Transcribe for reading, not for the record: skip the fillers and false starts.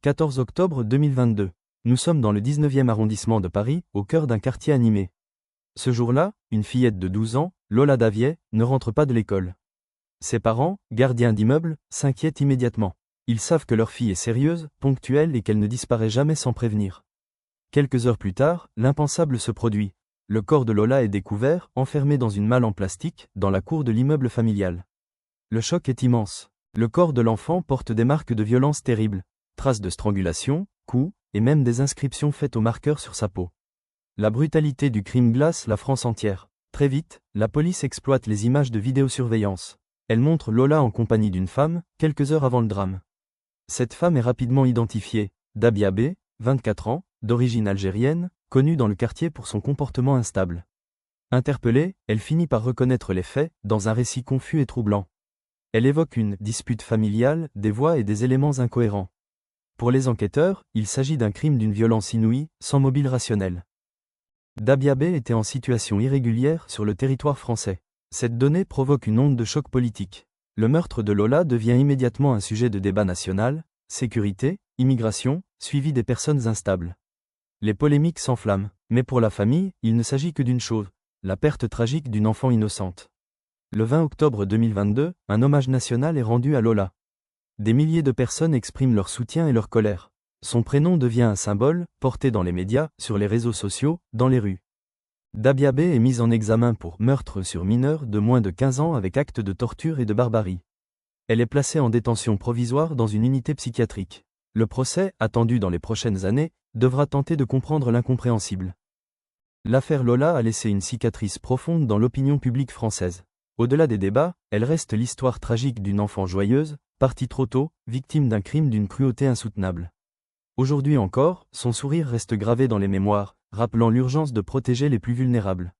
14 octobre 2022. Nous sommes dans le 19e arrondissement de Paris, au cœur d'un quartier animé. Ce jour-là, une fillette de 12 ans, Lola Daviet, ne rentre pas de l'école. Ses parents, gardiens d'immeuble, s'inquiètent immédiatement. Ils savent que leur fille est sérieuse, ponctuelle et qu'elle ne disparaît jamais sans prévenir. Quelques heures plus tard, l'impensable se produit. Le corps de Lola est découvert, enfermé dans une malle en plastique, dans la cour de l'immeuble familial. Le choc est immense. Le corps de l'enfant porte des marques de violence terribles. Traces de strangulation, coups, et même des inscriptions faites au marqueur sur sa peau. La brutalité du crime glace la France entière. Très vite, la police exploite les images de vidéosurveillance. Elle montre Lola en compagnie d'une femme, quelques heures avant le drame. Cette femme est rapidement identifiée, Dabia B, 24 ans, d'origine algérienne, connue dans le quartier pour son comportement instable. Interpellée, elle finit par reconnaître les faits, dans un récit confus et troublant. Elle évoque une dispute familiale, des voix et des éléments incohérents. Pour les enquêteurs, il s'agit d'un crime d'une violence inouïe, sans mobile rationnel. Dabia B était en situation irrégulière sur le territoire français. Cette donnée provoque une onde de choc politique. Le meurtre de Lola devient immédiatement un sujet de débat national, sécurité, immigration, suivi des personnes instables. Les polémiques s'enflamment, mais pour la famille, il ne s'agit que d'une chose, la perte tragique d'une enfant innocente. Le 20 octobre 2022, un hommage national est rendu à Lola. Des milliers de personnes expriment leur soutien et leur colère. Son prénom devient un symbole, porté dans les médias, sur les réseaux sociaux, dans les rues. Dabia B est mise en examen pour meurtre sur mineur de moins de 15 ans avec acte de torture et de barbarie. Elle est placée en détention provisoire dans une unité psychiatrique. Le procès, attendu dans les prochaines années, devra tenter de comprendre l'incompréhensible. L'affaire Lola a laissé une cicatrice profonde dans l'opinion publique française. Au-delà des débats, elle reste l'histoire tragique d'une enfant joyeuse, partie trop tôt, victime d'un crime d'une cruauté insoutenable. Aujourd'hui encore, son sourire reste gravé dans les mémoires, rappelant l'urgence de protéger les plus vulnérables.